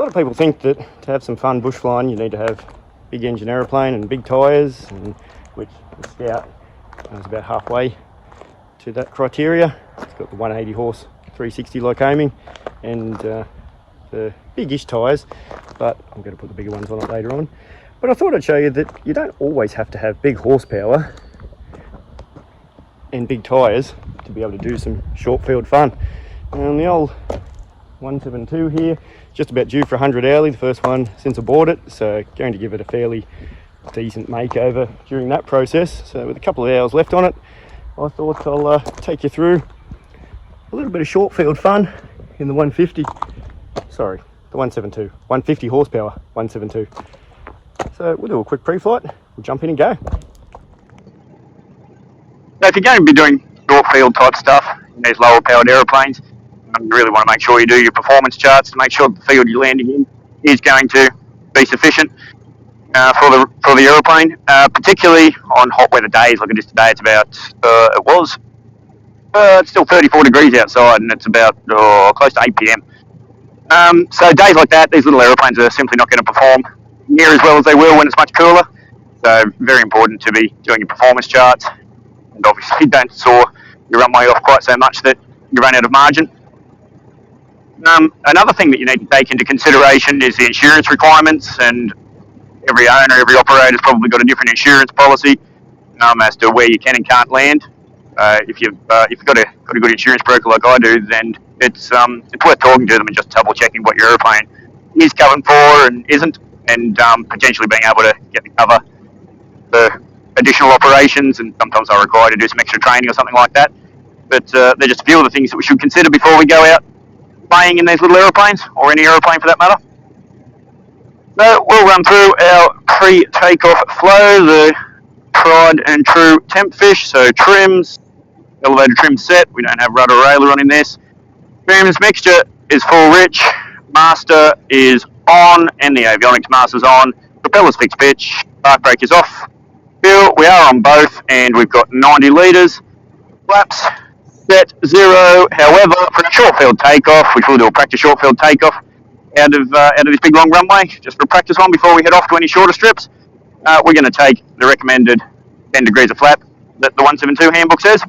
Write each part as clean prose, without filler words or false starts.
A lot of people think that to have some fun bush flying you need to have big engine aeroplane and big tyres, and which the Scout is about halfway to that criteria. It's got the 180 horse 360 Lycoming and the big-ish tyres, but I'm going to put the bigger ones on it later on. But I thought I'd show you that you don't always have to have big horsepower and big tyres to be able to do some short field fun. And the old 172 here, just about due for 100 hourly, the first one since I bought it, so going to give it a fairly decent makeover during that process. So with a couple of hours left on it, I thought I'll take you through a little bit of short field fun in the 150, sorry, the 172, 150 horsepower 172. So we'll do a quick pre-flight, we'll jump in and go. So if you're going to be doing short field type stuff in these lower powered aeroplanes, you really want to make sure you do your performance charts to make sure the field you're landing in is going to be sufficient for the aeroplane, particularly on hot weather days. Look at this today, it's about, it's still 34 degrees outside and it's about close to 8 p.m. So days like that, these little aeroplanes are simply not going to perform near as well as they will when it's much cooler. So very important to be doing your performance charts, and obviously don't saw your runway off quite so much that you run out of margin. Another thing that you need to take into consideration is the insurance requirements, and every owner, every operator has probably got a different insurance policy as to where you can and can't land. If you've got a good insurance broker like I do, then it's worth talking to them and just double checking what your airplane is covered for and isn't, and potentially being able to get the cover for additional operations, and sometimes they're required to do some extra training or something like that. But they're just a few of the things that we should consider before we go out flying in these little aeroplanes, or any aeroplane for that matter. So we'll run through our pre-takeoff flow, the tried and true temp fish, so trims, elevator trim set, we don't have rudder or aileron in this. Trims mixture is full rich, master is on, and the avionics master's on, propellers fixed pitch, spark brake is off. Fuel, we are on both, and we've got 90 litres. Flaps set 0. However, for a short field takeoff, which we'll do a practice short field takeoff out of this big long runway, just for a practice one before we head off to any shorter strips, we're going to take the recommended 10 degrees of flap that the 172 handbook says.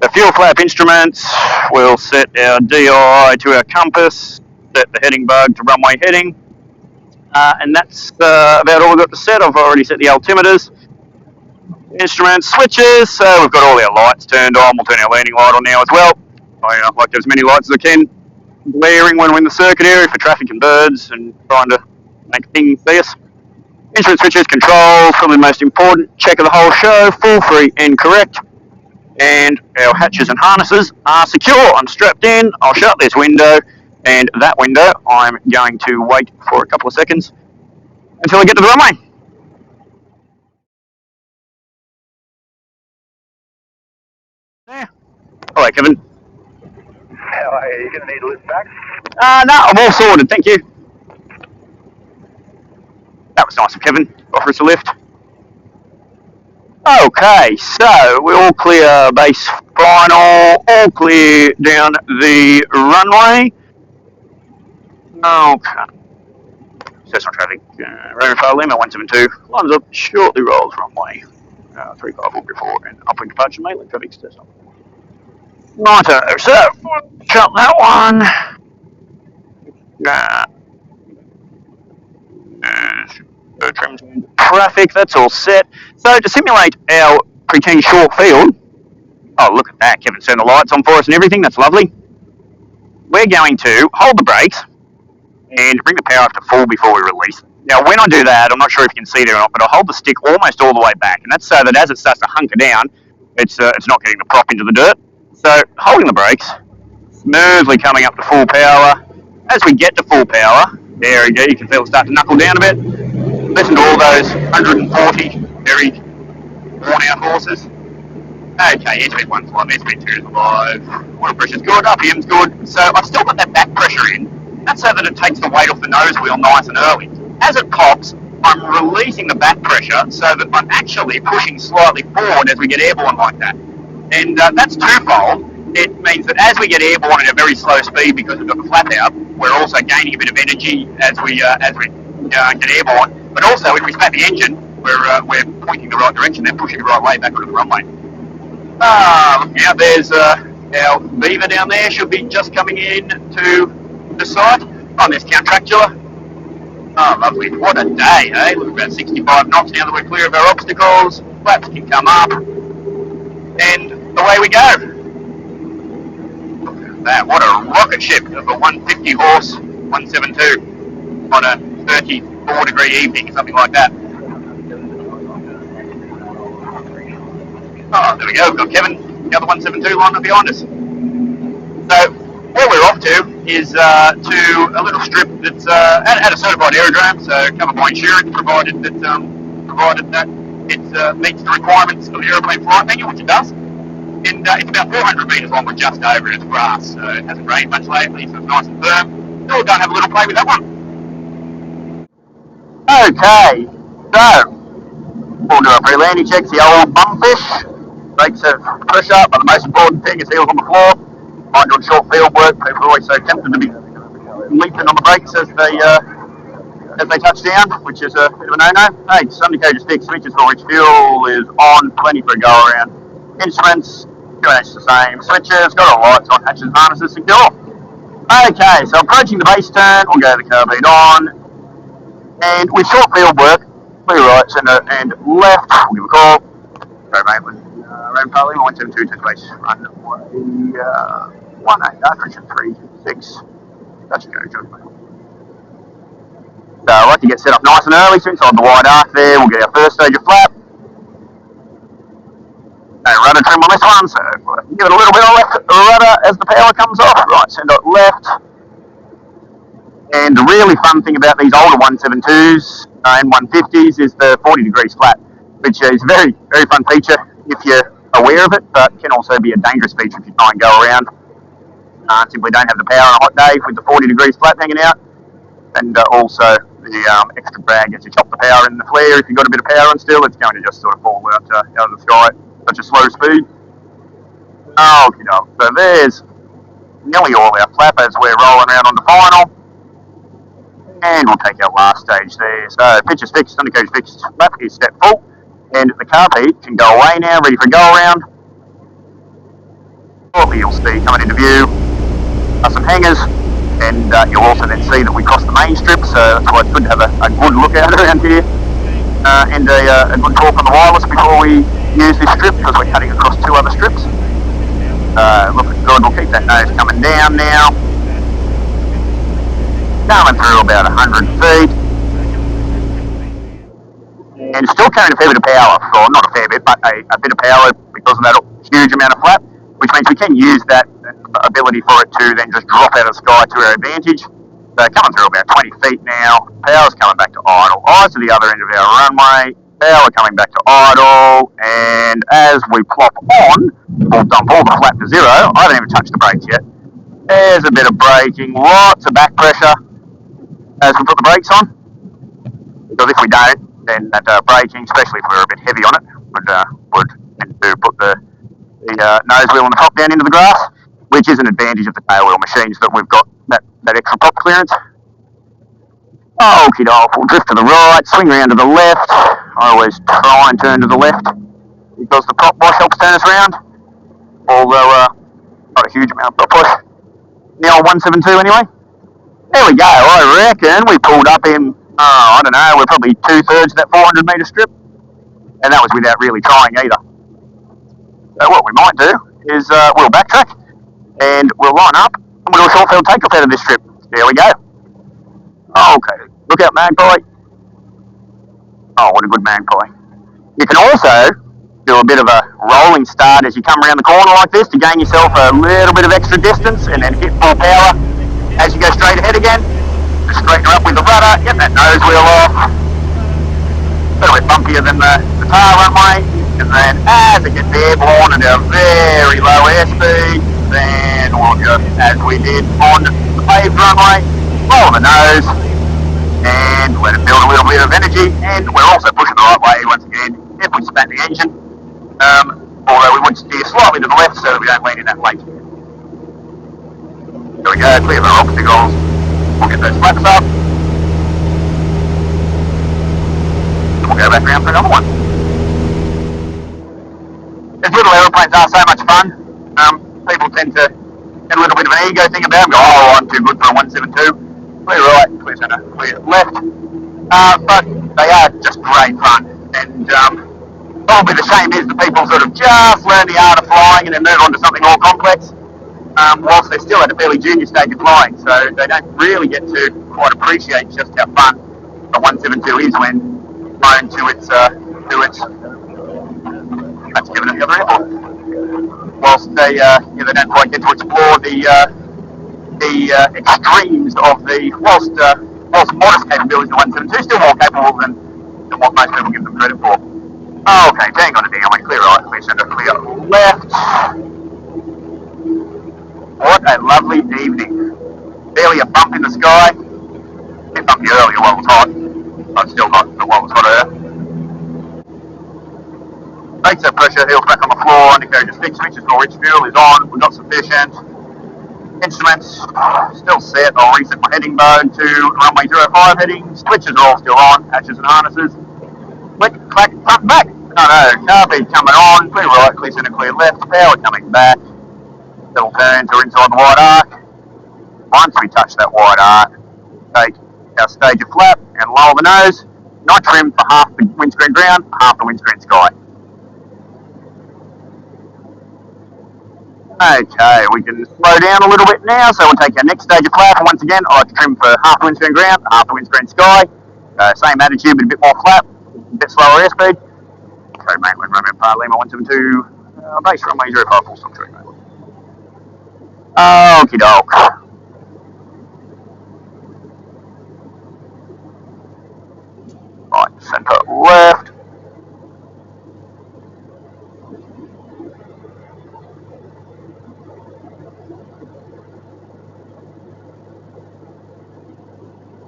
The fuel flap instruments, we'll set our DI to our compass, set the heading bug to runway heading, and that's about all we've got to set. I've already set the altimeters. Instrument switches, so we've got all our lights turned on. We'll turn our landing light on now as well. I like as many lights as I can blaring when we're in the circuit area for traffic and birds and trying to make things see us. Instrument switches, controls, probably the most important. Check of the whole show, full, free and correct. And our hatches and harnesses are secure. I'm strapped in. I'll shut this window, and that window I'm going to wait for a couple of seconds until I get to the runway. There. All right, Kevin. How are you? You're going to need a lift back? No, I'm all sorted, thank you. That was nice of Kevin. Offer us a lift. Okay, so we're all clear base final, all clear down the runway. Okay. Cessna traffic, Romeo Lima 172, lines up, shortly rolls runway. 35 before and upwind departure, mainly traffic Cessna. Righto, so shut that one. Trims traffic, that's all set. So to simulate our pretend short field, oh look at that, Kevin turned the lights on for us and everything, that's lovely. We're going to hold the brakes and bring the power up to full before we release. Now when I do that, I'm not sure if you can see there or not, but I'll hold the stick almost all the way back, and that's so that as it starts to hunker down, it's not getting the prop into the dirt. So holding the brakes, smoothly coming up to full power. As we get to full power, there we go, you can feel it start to knuckle down a bit. Listen to all those 140 very worn out horses. Okay, SP1's alive, SP2's alive, water pressure's good, RPM's good. So I've still got that back pressure in. That's so that it takes the weight off the nose wheel nice and early. As it pops, I'm releasing the back pressure so that I'm actually pushing slightly forward as we get airborne like that. And that's twofold. it means that as we get airborne at a very slow speed because we've got the flap out, we're also gaining a bit of energy as we get airborne. But also, if we start the engine, we're pointing the right direction and pushing the right way back onto the runway. Now there's our Beaver down there. Should be just coming in to the site. Oh, there's Count Tractula. Oh, lovely. What a day, eh? We're about 65 knots now that we're clear of our obstacles. Flaps can come up. And away we go. Look at that. What a rocket ship of a 150 horse 172 on a 34 degree evening, something like that. Oh, there we go. We've got Kevin, the other 172 lined up behind us. So, where we're off to is to a little strip that's at a certified aerodrome, so covered by insurance, provided that it meets the requirements of the aeroplane flight manual, which it does. And it's about 400 metres long, we're just over it. It's grass, so it hasn't rained much lately, so it's nice and firm. So we'll go and have a little play with that one. Okay, so we'll do a pre-landing check, the old bumfish. Brakes have pressure, but the most important thing is heels on the floor. Mind doing short field work, people are always so tempted to be leaping on the brakes as they touch down, which is a bit of a no-no. Hey, Sunday cage is fixed, switches for rich fuel is on, plenty for a go around. Instruments, pretty much the same. Switches, got all lights on, hatches, harnesses secure. Okay, so approaching the base turn, we'll go the carbide on. And with short field work, clear right, centre and left, we'll give a call. Road Maitland, Road Parley, 172 to base, runway 18, attrition 36. That should go good. So I like to get set up nice and early, so inside the wide arc there, we'll get our first stage of flap. No rudder trim on this one, so give it a little bit of left rudder as the power comes off. Right, centre left. And the really fun thing about these older 172s and 150s is the 40 degrees flat, which is a very, very fun feature if you're aware of it, but can also be a dangerous feature if you try and go around. Simply don't have the power on a hot day with the 40 degrees flat hanging out. And also the extra drag as you chop the power in the flare. If you've got a bit of power on still, it's going to just sort of fall out of the sky at such a slow speed. Okay, so there's nearly all our flap as we're rolling around on the final. And we'll take our last stage there. So pitch is fixed, undercoat is fixed, flap is step full. And the carb heat can go away now, ready for a go around. Shortly you'll see coming into view are some hangers. And you'll also then see that we cross the main strip, so that's why it's good to have a good look out around here. And a good talk on the wireless before we use this strip, because we're cutting across two other strips. Looking good, we'll keep that nose coming down now. Coming through about 100 feet. And still carrying a fair bit of power, or not a fair bit, but a bit of power because of that huge amount of flap, which means we can use that ability for it to then just drop out of the sky to our advantage. So coming through about 20 feet now, power's coming back to idle. Eyes to the other end of our runway, power coming back to idle, and as we plop on, we'll dump all the flap to zero. I haven't even touched the brakes yet. There's a bit of braking, lots of back pressure as we put the brakes on, because if we don't, then that braking, especially if we're a bit heavy on it, would tend to put the nose wheel on the top down into the grass, which is an advantage of the tail wheel machines, that we've got that extra top clearance. Okie doke, we'll drift to the right, swing around to the left. I always try and turn to the left because the prop wash helps turn us around, although not a huge amount of prop wash. The old 172 anyway. There we go, I reckon we pulled up in, I don't know, we're probably 2/3 of that 400 metre strip, and that was without really trying either. So what we might do is we'll backtrack and we'll line up and we'll do a short field takeoff out of this strip. There we go. Okay, look out magpie. Oh, what a good magpie. You can also do a bit of a rolling start as you come around the corner like this to gain yourself a little bit of extra distance, and then hit full power as you go straight ahead again. Just straighten her up with the rudder, get that nose wheel off. A little bit bumpier than the tar runway, and then as it gets airborne at a very low airspeed, then we'll just, as we did on the paved runway, roll the nose and let it build a little bit of energy. And we're also pushing the right way once again if we spat the engine, although we would steer slightly to the left so that we don't land in that lake. we go, clear the obstacles. We'll get those flaps up. We'll go back around for another one. These little aeroplanes are so much fun. People tend to get a little bit of an ego thing about them, go, oh, I'm too good for a 172. Clear right, clear centre, clear left. But they are just great fun. And probably the shame is that people sort of just learn the art of flying and then move on to something more complex, whilst they're still at a fairly junior stage of flying. So they don't really get to quite appreciate just how fun a 172 is when known to its let's give it another airport. Whilst they don't quite get to explore the extremes of the whilst modest capabilities of the 172, still more capable than what most people give them credit for. Okay, dang on a downwind, clear right, clear centre, clear left. What a lovely evening. Barely a bump in the sky. It bumped earlier while it was hot. Oh, it's still hot, but while it was hot earlier. Brakes are pressure, heels back on the floor, undercarriage is fixed, switches for rich fuel is on, we've got sufficient. Instruments still set, I'll reset my heading mode to runway 05 heading, switches are all still on, hatches and harnesses. Click, clack, front and back. No, carbeat coming on, clear right, clear centre, clear left, power coming back. Little turns are inside the wide arc. Once we touch that wide arc, take our stager flap and lower the nose, not trim for half the windscreen ground, half the windscreen sky. Okay, we can slow down a little bit now, so we'll take our next stage of flap, and once again, I like to trim for half the windscreen ground, half the windscreen sky. Same attitude, but a bit more flap, a bit slower airspeed. So, mate, we're running Par Lima 172, base runway 05 full stop tree, mate. Okie doke. Right, centre left.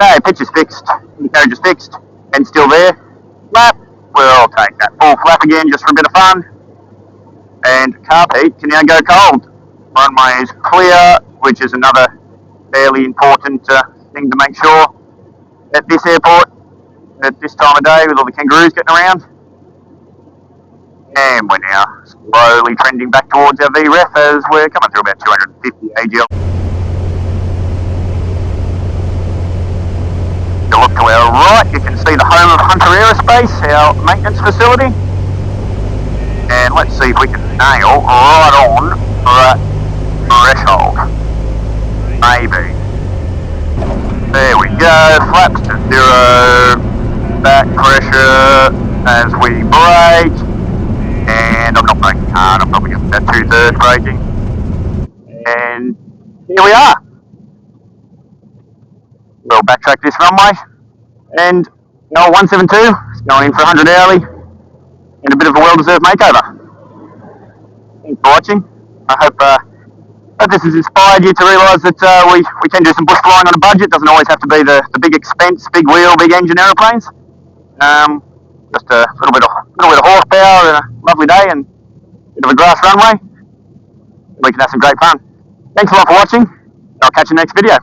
Okay, pitch is fixed, carriage is fixed, and still there. Flap, we'll take that full flap again just for a bit of fun. And carbeat can now go cold. Runway is clear, which is another fairly important thing to make sure at this airport at this time of day with all the kangaroos getting around. And we're now slowly trending back towards our VREF as we're coming through about 250 AGL. If you look to our right, you can see the home of Hunter Aerospace, our maintenance facility. And let's see if we can nail right on that threshold. Maybe. There we go, flaps to 0, back pressure as we brake. And I'm not braking hard, I'm probably about 2/3 braking. And here we are. We'll backtrack this runway. And our 172 is going in for 100 hourly and a bit of a well-deserved makeover. Thanks for watching. I hope this has inspired you to realise that we can do some bush flying on a budget. Doesn't always have to be the big expense, big wheel, big engine aeroplanes. Just a little bit of horsepower and a lovely day and a bit of a grass runway. We can have some great fun. Thanks a lot for watching. I'll catch you next video.